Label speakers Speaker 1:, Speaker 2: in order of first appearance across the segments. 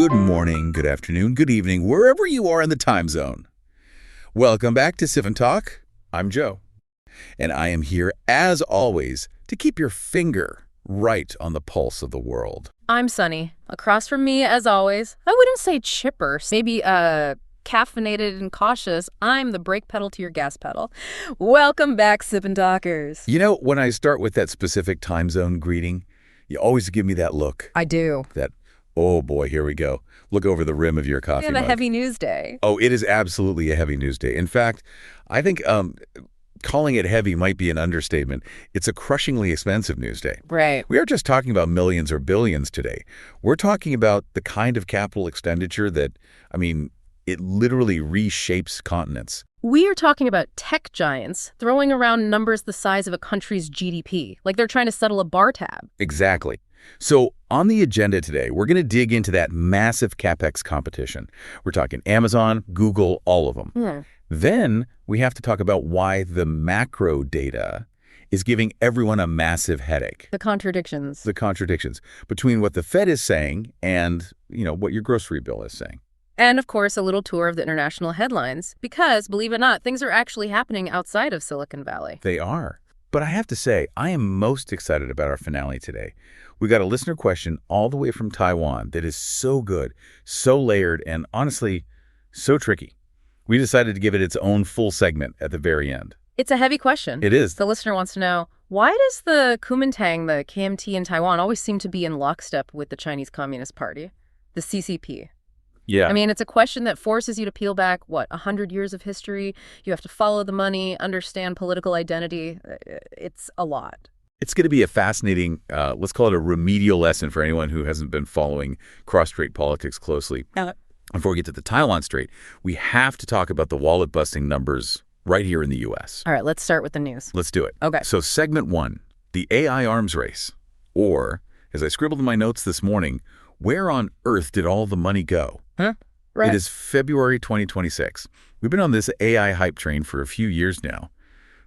Speaker 1: Good morning, good afternoon, good evening, wherever you are in the time zone. Welcome back to Sip&Talk. I'm Joe, and I am here, as always, to keep your finger right on the pulse of the world.
Speaker 2: I'm Sunny. Across from me, as always, I wouldn't say chipper, maybe caffeinated and cautious. I'm the brake pedal to your gas pedal. Welcome back, Sip&Talkers.
Speaker 1: You know, when I start with that specific time zone greeting, you always give me that look.
Speaker 2: I do.
Speaker 1: That, oh boy, here we go. Look over the rim of your coffee mug.
Speaker 2: We have a heavy news day.
Speaker 1: Oh, it is absolutely a heavy news day. In fact, I think calling it heavy might be an understatement. It's a crushingly expensive news day.
Speaker 2: Right.
Speaker 1: We aren't just talking about millions or billions today. We're talking about the kind of capital expenditure that, it literally reshapes continents.
Speaker 2: We are talking about tech giants throwing around numbers the size of a country's GDP, like they're trying to settle a bar tab.
Speaker 1: Exactly. So on the agenda today, we're going to dig into that massive CapEx competition. We're talking Amazon, Google, all of them. Then we have to talk about why the macro data is giving everyone a massive headache.
Speaker 2: The contradictions.
Speaker 1: The contradictions between what the Fed is saying and, what your grocery bill is saying.
Speaker 2: And, of course, a little tour of the international headlines, because, believe it or not, things are actually happening outside of Silicon Valley.
Speaker 1: They are. But I have to say, I am most excited about our finale today. We got a listener question all the way from Taiwan that is so good, so layered, and honestly, so tricky. We decided to give it its own full segment at the very end.
Speaker 2: It's a heavy question.
Speaker 1: It is.
Speaker 2: The listener wants to know, why does the Kuomintang, the KMT in Taiwan, always seem to be in lockstep with the Chinese Communist Party, the CCP?
Speaker 1: Yeah.
Speaker 2: It's a question that forces you to peel back, 100 years of history? You have to follow the money, understand political identity. It's a lot.
Speaker 1: It's going to be a fascinating, let's call it a remedial lesson for anyone who hasn't been following cross-strait politics closely. Before we get to the Taiwan Strait, we have to talk about the wallet-busting numbers right here in the U.S.
Speaker 2: All right, let's start with the news.
Speaker 1: Let's do it.
Speaker 2: Okay.
Speaker 1: So segment 1, the AI arms race. Or, as I scribbled in my notes this morning, where on earth did all the money go?
Speaker 2: Right.
Speaker 1: It is February 2026. We've been on this AI hype train for a few years now.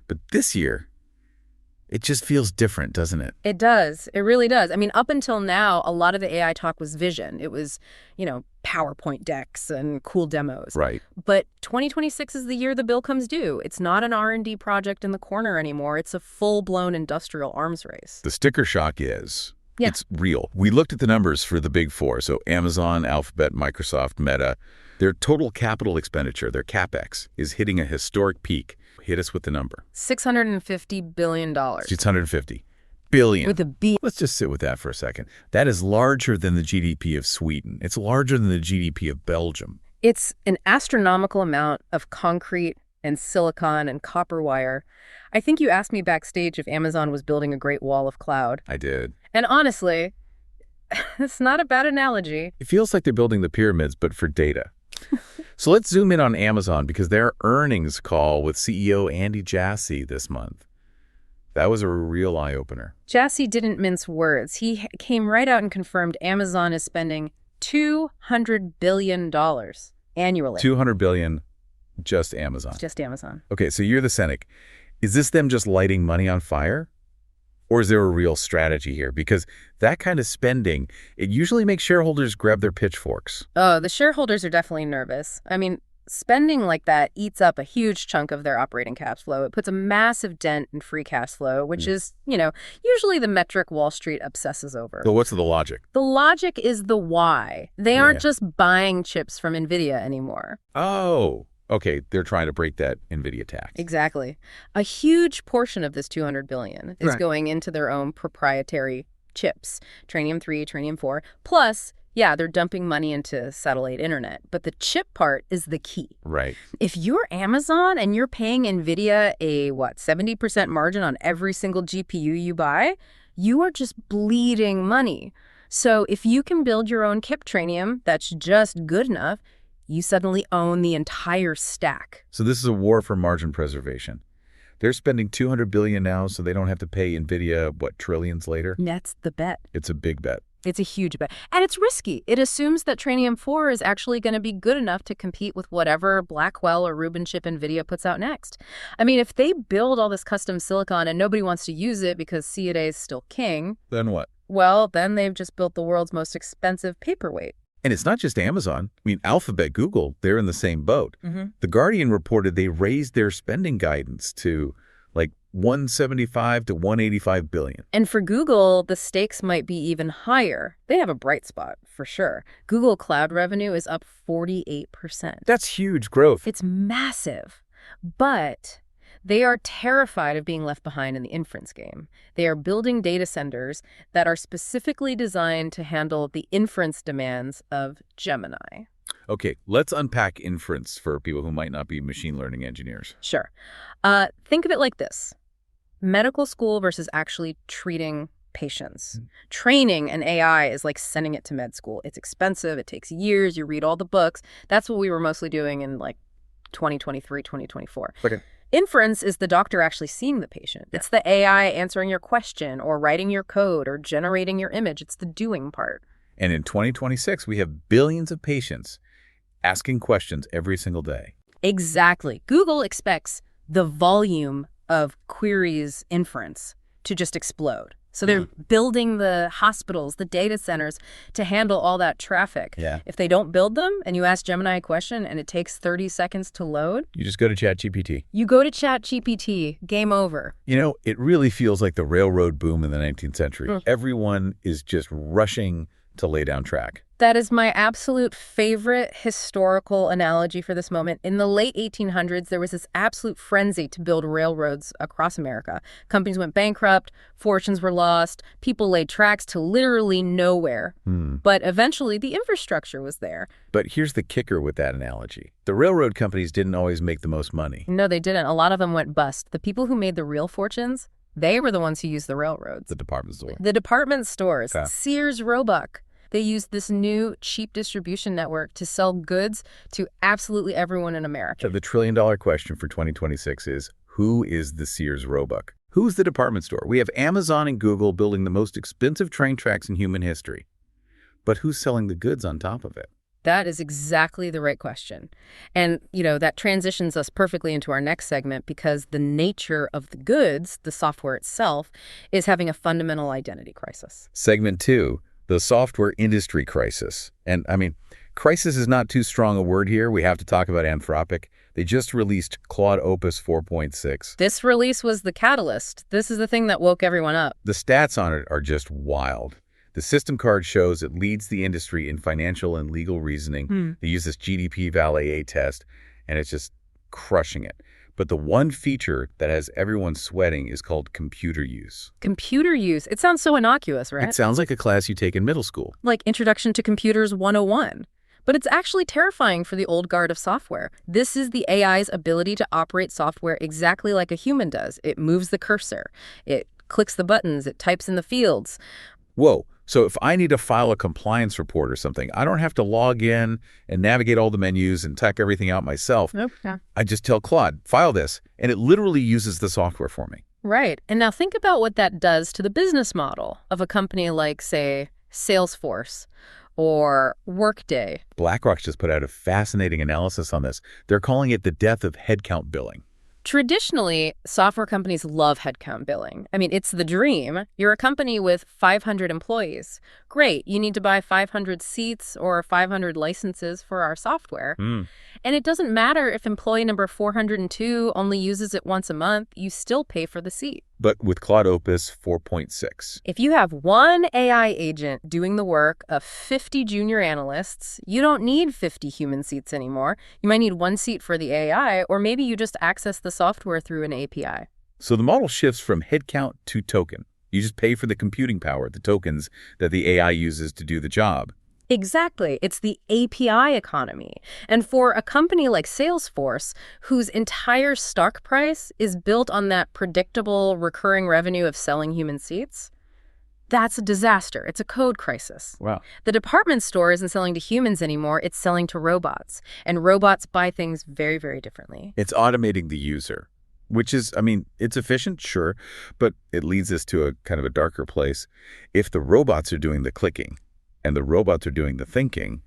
Speaker 1: But this year, it just feels different, doesn't it?
Speaker 2: It does. It really does. Up until now, a lot of the AI talk was vision. It was, PowerPoint decks and cool demos.
Speaker 1: Right.
Speaker 2: But 2026 is the year the bill comes due. It's not an R&D project in the corner anymore. It's a full-blown industrial arms race.
Speaker 1: The sticker shock is... Yeah. It's real. We looked at the numbers for the big four, so Amazon, Alphabet, Microsoft, Meta. Their total capital expenditure, their CapEx, is hitting a historic peak. Hit us with the number.
Speaker 2: $650 billion.
Speaker 1: 650 billion.
Speaker 2: With a B.
Speaker 1: Let's just sit with that for a second. That is larger than the GDP of Sweden. It's larger than the GDP of Belgium.
Speaker 2: It's an astronomical amount of concrete and silicon and copper wire. I think you asked me backstage if Amazon was building a great wall of cloud.
Speaker 1: I did.
Speaker 2: And honestly, it's not a bad analogy.
Speaker 1: It feels like they're building the pyramids, but for data. So let's zoom in on Amazon because their earnings call with CEO Andy Jassy this month. That was a real eye-opener.
Speaker 2: Jassy didn't mince words. He came right out and confirmed Amazon is spending $200 billion annually.
Speaker 1: $200 billion, just Amazon.
Speaker 2: Just Amazon.
Speaker 1: Okay, so you're the cynic. Is this them just lighting money on fire? Or is there a real strategy here? Because that kind of spending, it usually makes shareholders grab their pitchforks.
Speaker 2: Oh, the shareholders are definitely nervous. Spending like that eats up a huge chunk of their operating cash flow. It puts a massive dent in free cash flow, which is, usually the metric Wall Street obsesses over.
Speaker 1: So what's the logic?
Speaker 2: The logic is the why. They aren't just buying chips from NVIDIA anymore.
Speaker 1: Oh, okay. They're trying to break that NVIDIA tax.
Speaker 2: Exactly. A huge portion of this $200 billion is going into their own proprietary chips, Trainium 3, Trainium 4, plus... yeah, they're dumping money into satellite internet, but the chip part is the key.
Speaker 1: Right.
Speaker 2: If you're Amazon and you're paying NVIDIA a, 70% margin on every single GPU you buy, you are just bleeding money. So if you can build your own chip Trainium that's just good enough, you suddenly own the entire stack.
Speaker 1: So this is a war for margin preservation. They're spending $200 billion now so they don't have to pay NVIDIA, trillions later?
Speaker 2: That's the bet.
Speaker 1: It's a big bet.
Speaker 2: It's a huge bet. And it's risky. It assumes that Trainium 4 is actually going to be good enough to compete with whatever Blackwell or Rubin chip NVIDIA puts out next. If they build all this custom silicon and nobody wants to use it because CAD is still king...
Speaker 1: then what?
Speaker 2: Well, then they've just built the world's most expensive paperweight.
Speaker 1: And it's not just Amazon. I mean, Alphabet, Google, they're in the same boat. The Guardian reported they raised their spending guidance to like 175 to 185 billion.
Speaker 2: And for Google, the stakes might be even higher. They have a bright spot, for sure. Google Cloud revenue is up 48%.
Speaker 1: That's huge growth.
Speaker 2: It's massive. But they are terrified of being left behind in the inference game. They are building data centers that are specifically designed to handle the inference demands of Gemini.
Speaker 1: Okay, let's unpack inference for people who might not be machine learning engineers.
Speaker 2: Sure. Think of it like this. Medical school versus actually treating patients. Training an AI is like sending it to med school. It's expensive. It takes years. You read all the books. That's what we were mostly doing in like 2023, 2024.
Speaker 1: Okay.
Speaker 2: Inference is the doctor actually seeing the patient. It's the AI answering your question or writing your code or generating your image. It's the doing part.
Speaker 1: And in 2026, we have billions of patients asking questions every single day.
Speaker 2: Exactly. Google expects the volume of queries inference to just explode. So they're building the hospitals, the data centers to handle all that traffic.
Speaker 1: Yeah.
Speaker 2: If they don't build them and you ask Gemini a question and it takes 30 seconds to load,
Speaker 1: You just go to ChatGPT.
Speaker 2: you go to ChatGPT, game over.
Speaker 1: You know, it really feels like the railroad boom in the 19th century. Everyone is just rushing to lay down track.
Speaker 2: That is my absolute favorite historical analogy for this moment. In the late 1800s, there was this absolute frenzy to build railroads across America. Companies went bankrupt, fortunes were lost, people laid tracks to literally nowhere. But eventually, the infrastructure was there.
Speaker 1: But here's the kicker with that analogy. The railroad companies didn't always make the most money.
Speaker 2: No, they didn't. A lot of them went bust. The people who made the real fortunes, they were the ones who used the railroads.
Speaker 1: The department store.
Speaker 2: The department stores,
Speaker 1: Okay.
Speaker 2: Sears, Roebuck. They used this new cheap distribution network to sell goods to absolutely everyone in America.
Speaker 1: So the trillion-dollar question for 2026 is, who is the Sears Roebuck? Who's the department store? We have Amazon and Google building the most expensive train tracks in human history. But who's selling the goods on top of it?
Speaker 2: That is exactly the right question. And, that transitions us perfectly into our next segment because the nature of the goods, the software itself, is having a fundamental identity crisis.
Speaker 1: Segment 2, the software industry crisis. And, crisis is not too strong a word here. We have to talk about Anthropic. They just released Claude Opus 4.6.
Speaker 2: This release was the catalyst. This is the thing that woke everyone up.
Speaker 1: The stats on it are just wild. The system card shows it leads the industry in financial and legal reasoning. They use this GDP Valet test, and it's just crushing it. But the one feature that has everyone sweating is called computer use.
Speaker 2: Computer use. It sounds so innocuous, right?
Speaker 1: It sounds like a class you take in middle school.
Speaker 2: Like Introduction to Computers 101. But it's actually terrifying for the old guard of software. This is the AI's ability to operate software exactly like a human does. It moves the cursor. It clicks the buttons. It types in the fields.
Speaker 1: Whoa. So if I need to file a compliance report or something, I don't have to log in and navigate all the menus and type everything out myself.
Speaker 2: Nope. Yeah.
Speaker 1: I just tell Claude, file this, and it literally uses the software for me.
Speaker 2: Right. And now think about what that does to the business model of a company like, say, Salesforce or Workday.
Speaker 1: BlackRock just put out a fascinating analysis on this. They're calling it the death of headcount billing.
Speaker 2: Traditionally, software companies love headcount billing. It's the dream. You're a company with 500 employees. Great, you need to buy 500 seats or 500 licenses for our software. And it doesn't matter if employee number 402 only uses it once a month, you still pay for the seat.
Speaker 1: But with Claude Opus 4.6.
Speaker 2: If you have one AI agent doing the work of 50 junior analysts, you don't need 50 human seats anymore. You might need one seat for the AI, or maybe you just access the software through an API.
Speaker 1: So the model shifts from headcount to token. You just pay for the computing power, the tokens that the AI uses to do the job.
Speaker 2: Exactly. It's the API economy. And for a company like Salesforce, whose entire stock price is built on that predictable recurring revenue of selling human seats, that's a disaster. It's a code crisis.
Speaker 1: Wow.
Speaker 2: The department store isn't selling to humans anymore. It's selling to robots. And robots buy things very, very differently.
Speaker 1: It's automating the user, which is, it's efficient, sure, but it leads us to a kind of a darker place. If the robots are doing the clicking, and the robots are doing the thinking,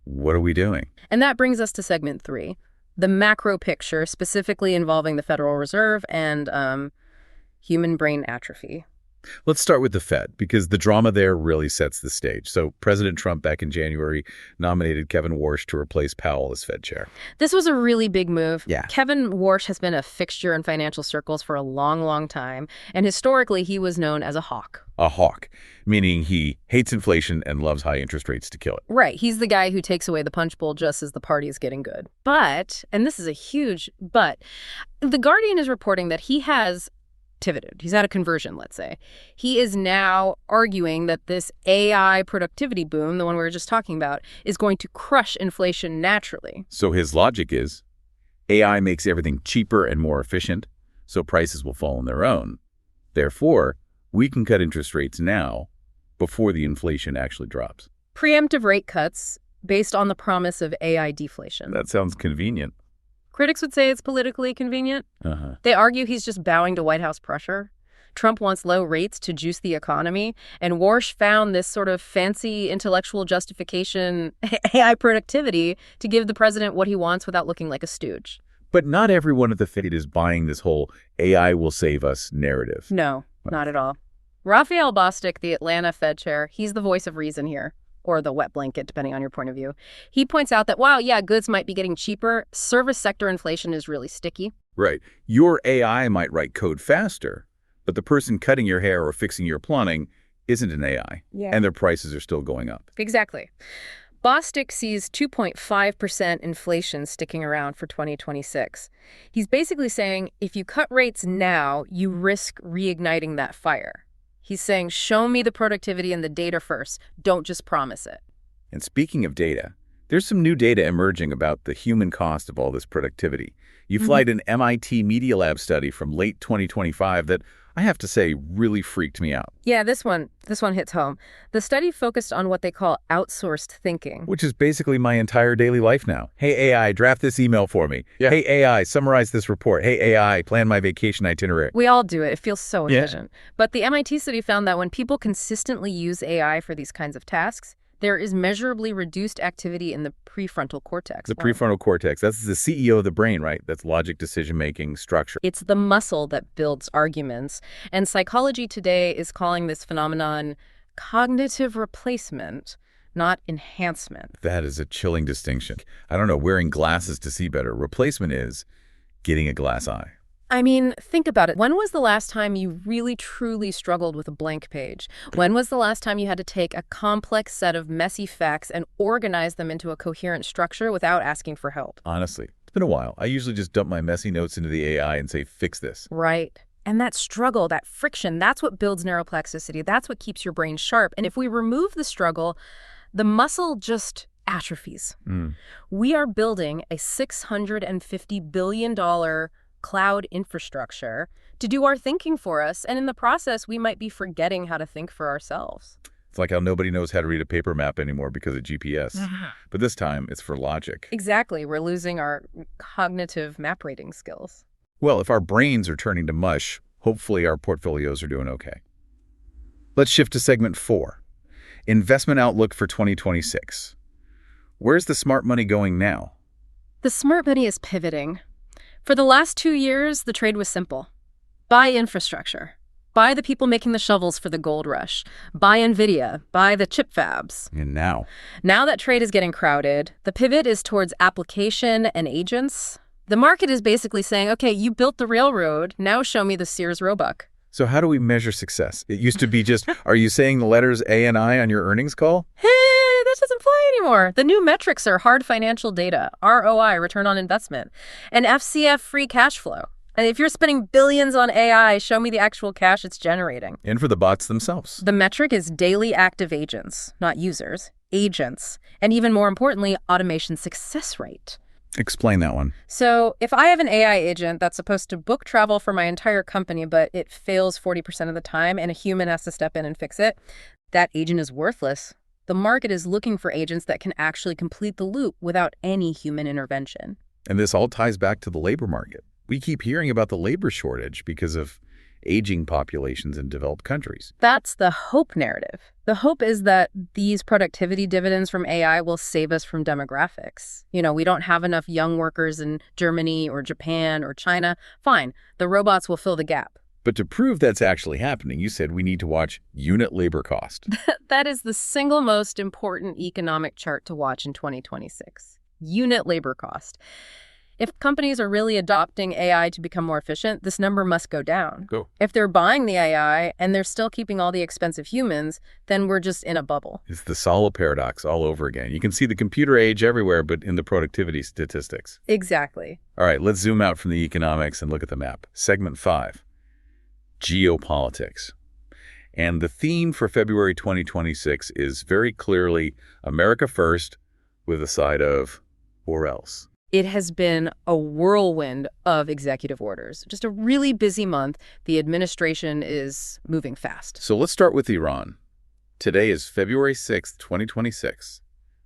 Speaker 1: what are we doing?
Speaker 2: And that brings us to segment 3, the macro picture, specifically involving the Federal Reserve and human brain atrophy.
Speaker 1: Let's start with the Fed, because the drama there really sets the stage. So President Trump back in January nominated Kevin Warsh to replace Powell as Fed chair.
Speaker 2: This was a really big move.
Speaker 1: Yeah.
Speaker 2: Kevin Warsh has been a fixture in financial circles for a long, long time. And historically, he was known as a hawk.
Speaker 1: A hawk, meaning he hates inflation and loves high interest rates to kill it.
Speaker 2: Right. He's the guy who takes away the punch bowl just as the party is getting good. But, and this is a huge but, The Guardian is reporting that he has pivoted. He's had a conversion, let's say. He is now arguing that this AI productivity boom, the one we were just talking about, is going to crush inflation naturally.
Speaker 1: So his logic is AI makes everything cheaper and more efficient, so prices will fall on their own. Therefore, we can cut interest rates now before the inflation actually drops.
Speaker 2: Preemptive rate cuts based on the promise of AI deflation.
Speaker 1: That sounds convenient.
Speaker 2: Critics would say it's politically convenient. They argue he's just bowing to White House pressure. Trump wants low rates to juice the economy, and Warsh found this sort of fancy intellectual justification, AI productivity, to give the president what he wants without looking like a stooge.
Speaker 1: But not everyone at the Fed is buying this whole AI will save us narrative.
Speaker 2: No, not at all. Raphael Bostic, the Atlanta Fed chair, he's the voice of reason here, or the wet blanket, depending on your point of view. He points out that, while, yeah, goods might be getting cheaper, service sector inflation is really sticky.
Speaker 1: Right. Your AI might write code faster, but the person cutting your hair or fixing your plumbing isn't an AI, and their prices are still going up.
Speaker 2: Exactly. Bostic sees 2.5% inflation sticking around for 2026. He's basically saying, if you cut rates now, you risk reigniting that fire. He's saying, show me the productivity and the data first. Don't just promise it.
Speaker 1: And speaking of data, there's some new data emerging about the human cost of all this productivity. You flagged an MIT Media Lab study from late 2025 that, I have to say, really freaked me out.
Speaker 2: Yeah, this one hits home. The study focused on what they call outsourced thinking.
Speaker 1: Which is basically my entire daily life now. Hey, AI, draft this email for me. Yeah. Hey, AI, summarize this report. Hey, AI, plan my vacation itinerary.
Speaker 2: We all do it. It feels so efficient. But the MIT study found that when people consistently use AI for these kinds of tasks, there is measurably reduced activity in the prefrontal cortex.
Speaker 1: The prefrontal cortex, that's the CEO of the brain, right? That's logic, decision-making, structure.
Speaker 2: It's the muscle that builds arguments. And Psychology Today is calling this phenomenon cognitive replacement, not enhancement.
Speaker 1: That is a chilling distinction. I don't know, wearing glasses to see better. Replacement is getting a glass eye.
Speaker 2: I mean, think about it. When was the last time you really, truly struggled with a blank page? When was the last time you had to take a complex set of messy facts and organize them into a coherent structure without asking for help?
Speaker 1: Honestly, it's been a while. I usually just dump my messy notes into the AI and say, fix this.
Speaker 2: Right. And that struggle, that friction, that's what builds neuroplasticity. That's what keeps your brain sharp. And if we remove the struggle, the muscle just atrophies. We are building a $650 billion cloud infrastructure to do our thinking for us, and in the process, we might be forgetting how to think for ourselves.
Speaker 1: It's like how nobody knows how to read a paper map anymore because of GPS. But this time, it's for logic.
Speaker 2: Exactly. We're losing our cognitive map reading skills.
Speaker 1: Well, if our brains are turning to mush, hopefully our portfolios are doing okay. Let's shift to segment 4, investment outlook for 2026. Where's the smart money going now?
Speaker 2: The smart money is pivoting. For the last 2 years, the trade was simple. Buy infrastructure. Buy the people making the shovels for the gold rush. Buy NVIDIA. Buy the chip fabs.
Speaker 1: And now?
Speaker 2: Now that trade is getting crowded, the pivot is towards application and agents. The market is basically saying, okay, you built the railroad, now show me the Sears Roebuck.
Speaker 1: So how do we measure success? It used to be just, are you saying the letters A and I on your earnings call?
Speaker 2: Hey, that doesn't fly anymore. The new metrics are hard financial data, ROI, return on investment, and FCF free cash flow. And if you're spending billions on AI, show me the actual cash it's generating.
Speaker 1: And for the bots themselves.
Speaker 2: The metric is daily active agents, not users, agents. And even more importantly, automation success rate.
Speaker 1: Explain that one.
Speaker 2: So if I have an AI agent that's supposed to book travel for my entire company, but it fails 40% of the time and a human has to step in and fix it, that agent is worthless. The market is looking for agents that can actually complete the loop without any human intervention.
Speaker 1: And this all ties back to the labor market. We keep hearing about the labor shortage because of aging populations in developed countries.
Speaker 2: That's the hope narrative. The hope is that these productivity dividends from AI will save us from demographics. You know, we don't have enough young workers in Germany or Japan or China. Fine, the robots will fill the gap.
Speaker 1: But to prove that's actually happening, you said we need to watch unit labor cost.
Speaker 2: That is the single most important economic chart to watch in 2026. Unit labor cost. If companies are really adopting AI to become more efficient, this number must go down.
Speaker 1: Go.
Speaker 2: If they're buying the AI and they're still keeping all the expensive humans, then we're just in a bubble.
Speaker 1: It's the Solow paradox all over again. You can see the computer age everywhere, but in the productivity statistics.
Speaker 2: Exactly.
Speaker 1: All right, let's zoom out from the economics and look at the map. Segment 5, geopolitics. And the theme for February 2026 is very clearly America first with a side of or else.
Speaker 2: It has been a whirlwind of executive orders. Just a really busy month. The administration is moving fast.
Speaker 1: So let's start with Iran. Today is February 6th, 2026.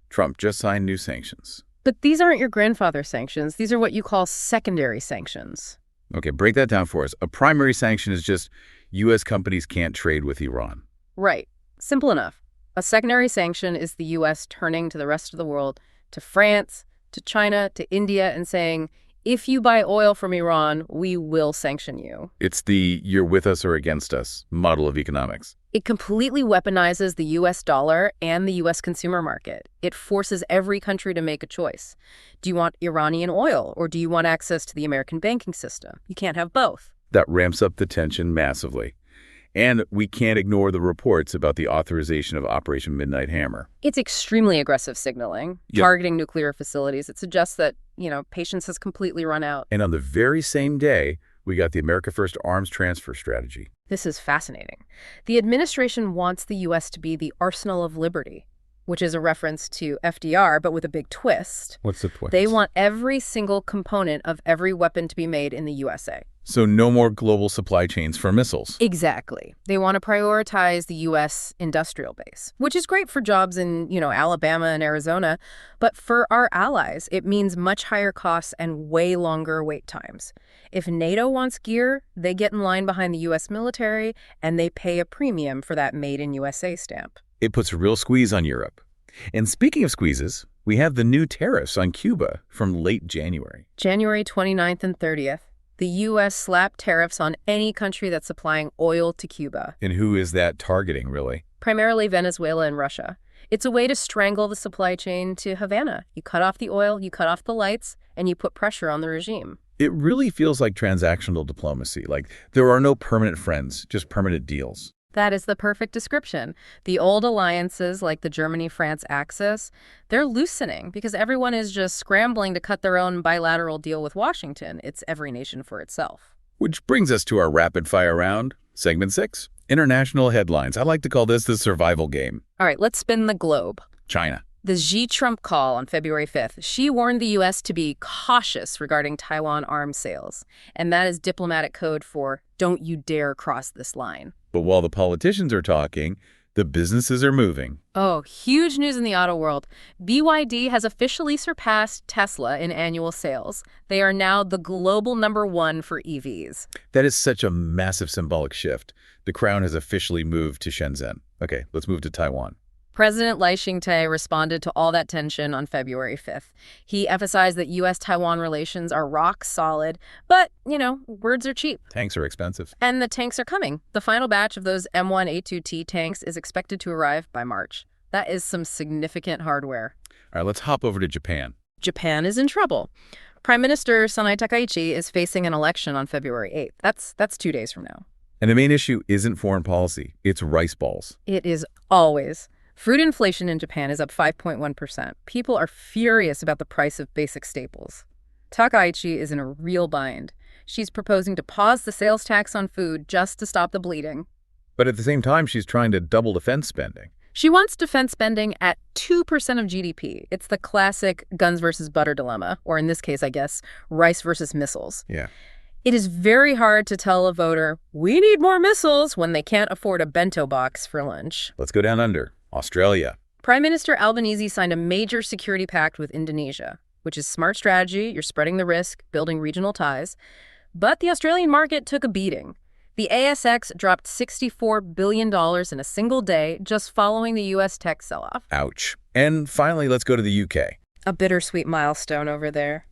Speaker 1: Trump just signed new sanctions.
Speaker 2: But these aren't your grandfather's sanctions. These are what you call secondary sanctions.
Speaker 1: Okay, break that down for us. A primary sanction is just U.S. companies can't trade with Iran.
Speaker 2: Right. Simple enough. A secondary sanction is the U.S. turning to the rest of the world, to France, to China, to India, and saying, if you buy oil from Iran, we will sanction you.
Speaker 1: It's the you're with us or against us model of economics.
Speaker 2: It completely weaponizes the U.S. dollar and the U.S. consumer market. It forces every country to make a choice. Do you want Iranian oil, or do you want access to the American banking system? You can't have both.
Speaker 1: That ramps up the tension massively. And we can't ignore the reports about the authorization of Operation Midnight Hammer.
Speaker 2: It's extremely aggressive signaling, targeting nuclear facilities. It suggests that, patience has completely run out.
Speaker 1: And on the very same day, we got the America First arms transfer strategy.
Speaker 2: This is fascinating. The administration wants the U.S. to be the arsenal of liberty, which is a reference to FDR, but with a big twist.
Speaker 1: What's the twist?
Speaker 2: They want every single component of every weapon to be made in the USA.
Speaker 1: So no more global supply chains for missiles.
Speaker 2: Exactly. They want to prioritize the U.S. industrial base, which is great for jobs in, Alabama and Arizona. But for our allies, it means much higher costs and way longer wait times. If NATO wants gear, they get in line behind the U.S. military, and they pay a premium for that Made in USA stamp.
Speaker 1: It puts a real squeeze on Europe. And speaking of squeezes, we have the new tariffs on Cuba from late January.
Speaker 2: January 29th and 30th. The U.S. slapped tariffs on any country that's supplying oil to Cuba.
Speaker 1: And who is that targeting, really?
Speaker 2: Primarily Venezuela and Russia. It's a way to strangle the supply chain to Havana. You cut off the oil, you cut off the lights, and you put pressure on the regime.
Speaker 1: It really feels like transactional diplomacy. Like there are no permanent friends, just permanent deals.
Speaker 2: That is the perfect description. The old alliances like the Germany-France axis, they're loosening because everyone is just scrambling to cut their own bilateral deal with Washington. It's every nation for itself.
Speaker 1: Which brings us to our rapid-fire round, segment 6, international headlines. I like to call this the survival game.
Speaker 2: All right, let's spin the globe.
Speaker 1: China.
Speaker 2: The Xi Trump call on February 5th, Xi warned the U.S. to be cautious regarding Taiwan arms sales. And that is diplomatic code for don't you dare cross this line.
Speaker 1: But while the politicians are talking, the businesses are moving.
Speaker 2: Oh, huge news in the auto world. BYD has officially surpassed Tesla in annual sales. They are now the global #1 for EVs.
Speaker 1: That is such a massive symbolic shift. The crown has officially moved to Shenzhen. Okay, let's move to Taiwan.
Speaker 2: President Lai Ching-te responded to all that tension on February 5th. He emphasized that U.S.-Taiwan relations are rock solid, but, words are cheap.
Speaker 1: Tanks are expensive.
Speaker 2: And the tanks are coming. The final batch of those M1A2T tanks is expected to arrive by March. That is some significant hardware.
Speaker 1: All right, let's hop over to Japan.
Speaker 2: Japan is in trouble. Prime Minister Sanai Takaichi is facing an election on February 8th. That's 2 days from now.
Speaker 1: And the main issue isn't foreign policy. It's rice balls.
Speaker 2: It is always. Fruit inflation in Japan is up 5.1%. People are furious about the price of basic staples. Takaichi is in a real bind. She's proposing to pause the sales tax on food just to stop the bleeding.
Speaker 1: But at the same time, she's trying to double defense spending.
Speaker 2: She wants defense spending at 2% of GDP. It's the classic guns versus butter dilemma, or in this case, I guess, rice versus missiles.
Speaker 1: Yeah.
Speaker 2: It is very hard to tell a voter, we need more missiles, when they can't afford a bento box for lunch.
Speaker 1: Let's go down under. Australia.
Speaker 2: Prime Minister Albanese signed a major security pact with Indonesia, which is smart strategy. You're spreading the risk, building regional ties. But the Australian market took a beating. The ASX dropped $64 billion in a single day just following the U.S. tech sell-off.
Speaker 1: Ouch. And finally, let's go to the UK.
Speaker 2: A bittersweet milestone over there.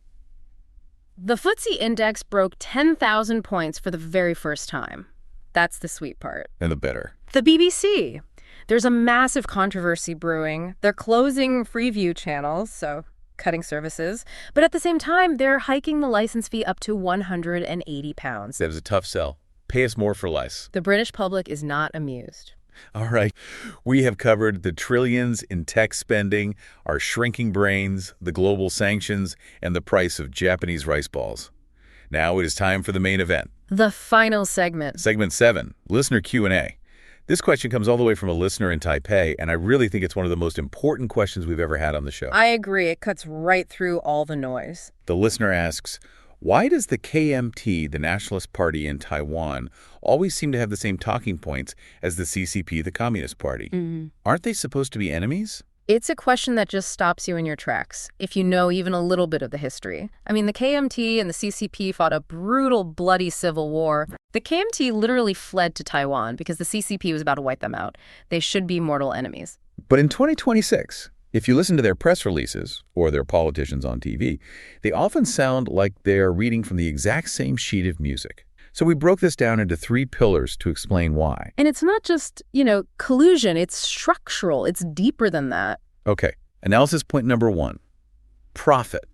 Speaker 2: The FTSE index broke 10,000 points for the very first time. That's the sweet part.
Speaker 1: And the bitter.
Speaker 2: The BBC. There's a massive controversy brewing. They're closing Freeview channels, so cutting services. But at the same time, they're hiking the license fee up to £180.
Speaker 1: That was a tough sell. Pay us more for less.
Speaker 2: The British public is not amused.
Speaker 1: All right. We have covered the trillions in tech spending, our shrinking brains, the global sanctions, and the price of Japanese rice balls. Now it is time for the main event.
Speaker 2: The final segment.
Speaker 1: Segment 7, Listener Q&A. This question comes all the way from a listener in Taipei, and I really think it's one of the most important questions we've ever had on the show.
Speaker 2: I agree. It cuts right through all the noise.
Speaker 1: The listener asks, why does the KMT, the Nationalist Party in Taiwan, always seem to have the same talking points as the CCP, the Communist Party? Aren't they supposed to be enemies?
Speaker 2: It's a question that just stops you in your tracks, if you know even a little bit of the history. I mean, the KMT and the CCP fought a brutal, bloody civil war. The KMT literally fled to Taiwan because the CCP was about to wipe them out. They should be mortal enemies.
Speaker 1: But in 2026, if you listen to their press releases or their politicians on TV, they often sound like they're reading from the exact same sheet of music. So we broke this down into 3 pillars to explain why.
Speaker 2: And it's not just, collusion. It's structural. It's deeper than that.
Speaker 1: Okay. Analysis point number 1. Profit,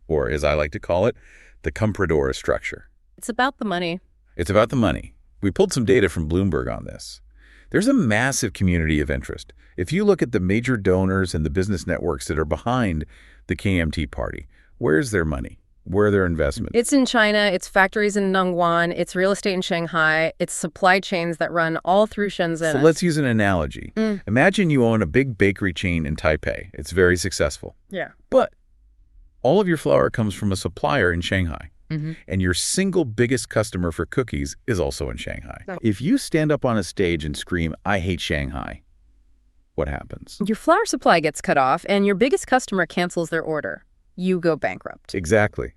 Speaker 1: or as I like to call it, the comprador structure.
Speaker 2: It's about the money.
Speaker 1: It's about the money. We pulled some data from Bloomberg on this. There's a massive community of interest. If you look at the major donors and the business networks that are behind the KMT party, where's their money? Where are their investments?
Speaker 2: It's in China, it's factories in Nongguan, it's real estate in Shanghai, it's supply chains that run all through Shenzhen.
Speaker 1: So let's use an analogy. Imagine you own a big bakery chain in Taipei. It's very successful.
Speaker 2: Yeah.
Speaker 1: But all of your flour comes from a supplier in Shanghai. And your single biggest customer for cookies is also in Shanghai. If you stand up on a stage and scream, "I hate Shanghai," what happens?
Speaker 2: Your flour supply gets cut off and your biggest customer cancels their order. You go bankrupt.
Speaker 1: Exactly.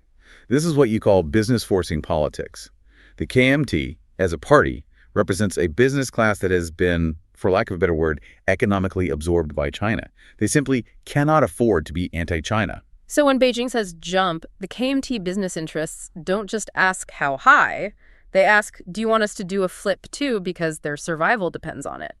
Speaker 1: This is what you call business forcing politics. The KMT, as a party, represents a business class that has been, for lack of a better word, economically absorbed by China. They simply cannot afford to be anti-China.
Speaker 2: So when Beijing says jump, the KMT business interests don't just ask how high. They ask, do you want us to do a flip too, because their survival depends on it.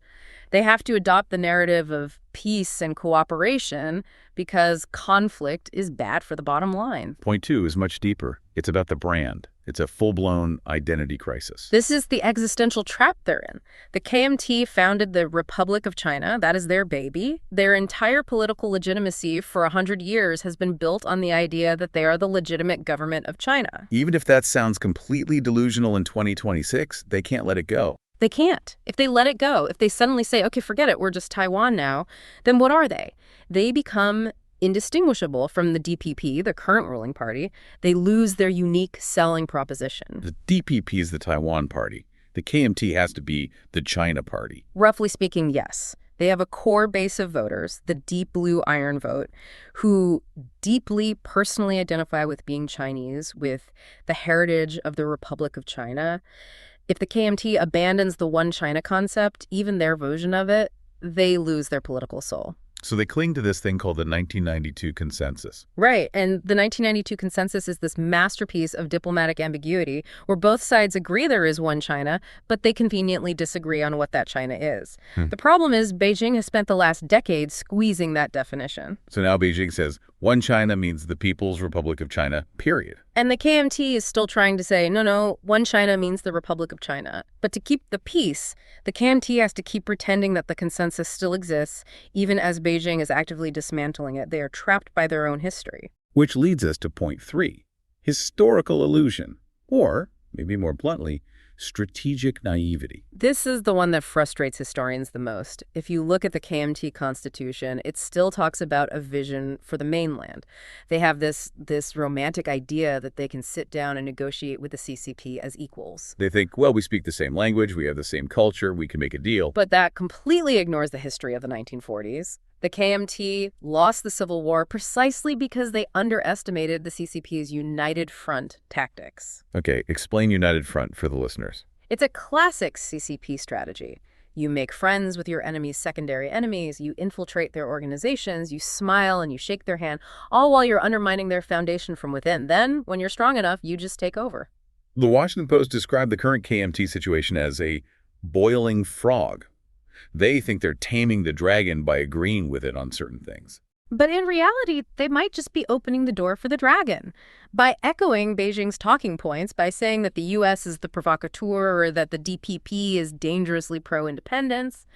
Speaker 2: They have to adopt the narrative of peace and cooperation because conflict is bad for the bottom line.
Speaker 1: Point 2 is much deeper. It's about the brand. It's a full-blown identity crisis.
Speaker 2: This is the existential trap they're in. The KMT founded the Republic of China. That is their baby. Their entire political legitimacy for 100 years has been built on the idea that they are the legitimate government of China.
Speaker 1: Even if that sounds completely delusional in 2026, they can't let it go.
Speaker 2: They can't. If they let it go, if they suddenly say, okay, forget it, we're just Taiwan now, then what are they? They become indistinguishable from the DPP, the current ruling party. They lose their unique selling proposition.
Speaker 1: The DPP is the Taiwan party. The KMT has to be the China party.
Speaker 2: Roughly speaking, yes. They have a core base of voters, the deep blue iron vote, who deeply personally identify with being Chinese, with the heritage of the Republic of China. If the KMT abandons the one China concept, even their version of it, they lose their political soul.
Speaker 1: So they cling to this thing called the 1992 consensus.
Speaker 2: Right, and the 1992 consensus is this masterpiece of diplomatic ambiguity where both sides agree there is one China, but they conveniently disagree on what that China is. The problem is Beijing has spent the last decade squeezing that definition.
Speaker 1: So now Beijing says one China means the People's Republic of China, period.
Speaker 2: And the KMT is still trying to say, no, one China means the Republic of China. But to keep the peace, the KMT has to keep pretending that the consensus still exists, even as Beijing is actively dismantling it. They are trapped by their own history.
Speaker 1: Which leads us to point 3, historical illusion, or, maybe more bluntly, strategic naivety.
Speaker 2: This is the one that frustrates historians the most. If you look at the KMT constitution, it still talks about a vision for the mainland. They have this romantic idea that they can sit down and negotiate with the CCP as equals.
Speaker 1: They think, well, we speak the same language, we have the same culture, we can make a deal.
Speaker 2: But that completely ignores the history of the 1940s. The KMT lost the Civil War precisely because they underestimated the CCP's United Front tactics.
Speaker 1: Okay, explain United Front for the listeners.
Speaker 2: It's a classic CCP strategy. You make friends with your enemy's secondary enemies, you infiltrate their organizations, you smile and you shake their hand, all while you're undermining their foundation from within. Then, when you're strong enough, you just take over.
Speaker 1: The Washington Post described the current KMT situation as a boiling frog. They think they're taming the dragon by agreeing with it on certain things.
Speaker 2: But in reality, they might just be opening the door for the dragon. By echoing Beijing's talking points, by saying that the U.S. is the provocateur or that the DPP is dangerously pro-independence,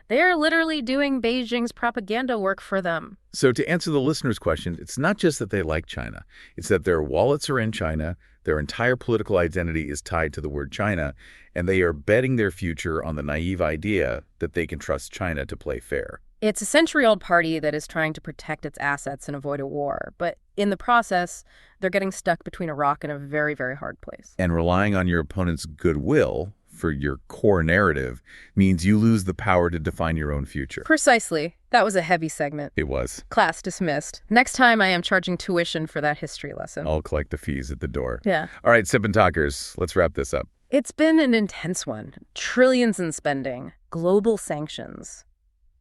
Speaker 2: they are literally doing Beijing's propaganda work for them.
Speaker 1: So to answer the listener's question, it's not just that they like China. It's that their wallets are in China, their entire political identity is tied to the word China, and they are betting their future on the naive idea that they can trust China to play fair.
Speaker 2: It's a century-old party that is trying to protect its assets and avoid a war. But in the process, they're getting stuck between a rock and a very, very hard place.
Speaker 1: And relying on your opponent's goodwill for your core narrative means you lose the power to define your own future.
Speaker 2: Precisely. That was a heavy segment.
Speaker 1: It was.
Speaker 2: Class dismissed. Next time I am charging tuition for that history lesson.
Speaker 1: I'll collect the fees at the door.
Speaker 2: Yeah.
Speaker 1: All right, Sip&Talkers, let's wrap this up.
Speaker 2: It's been an intense one. Trillions in spending, global sanctions,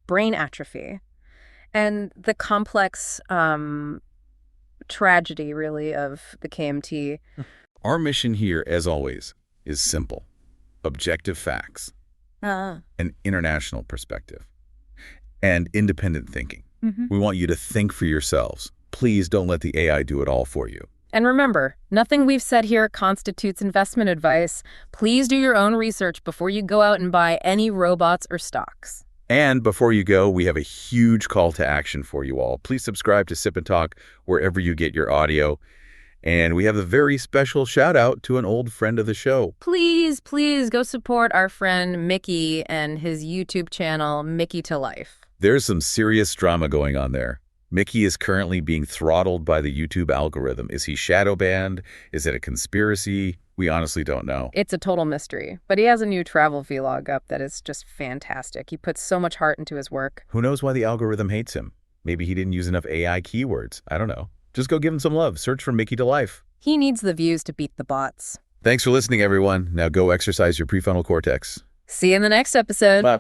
Speaker 2: brain atrophy, and the complex tragedy, really, of the KMT.
Speaker 1: Our mission here, as always, is simple. Objective facts, an international perspective, and independent thinking. We want you to think for yourselves. Please don't let the AI do it all for you.
Speaker 2: And remember, nothing we've said here constitutes investment advice. Please do your own research before you go out and buy any robots or stocks.
Speaker 1: And before you go, we have a huge call to action for you all. Please subscribe to Sip&Talk wherever you get your audio. And we have a very special shout out to an old friend of the show.
Speaker 2: Please, please go support our friend Mickey and his YouTube channel, Mickey to Life.
Speaker 1: There's some serious drama going on there. Mickey is currently being throttled by the YouTube algorithm. Is he shadow banned? Is it a conspiracy? We honestly don't know.
Speaker 2: It's a total mystery. But he has a new travel vlog up that is just fantastic. He puts so much heart into his work.
Speaker 1: Who knows why the algorithm hates him? Maybe he didn't use enough AI keywords. I don't know. Just go give him some love. Search for Mickey to Life.
Speaker 2: He needs the views to beat the bots.
Speaker 1: Thanks for listening, everyone. Now go exercise your prefrontal cortex.
Speaker 2: See you in the next episode.
Speaker 1: Bye.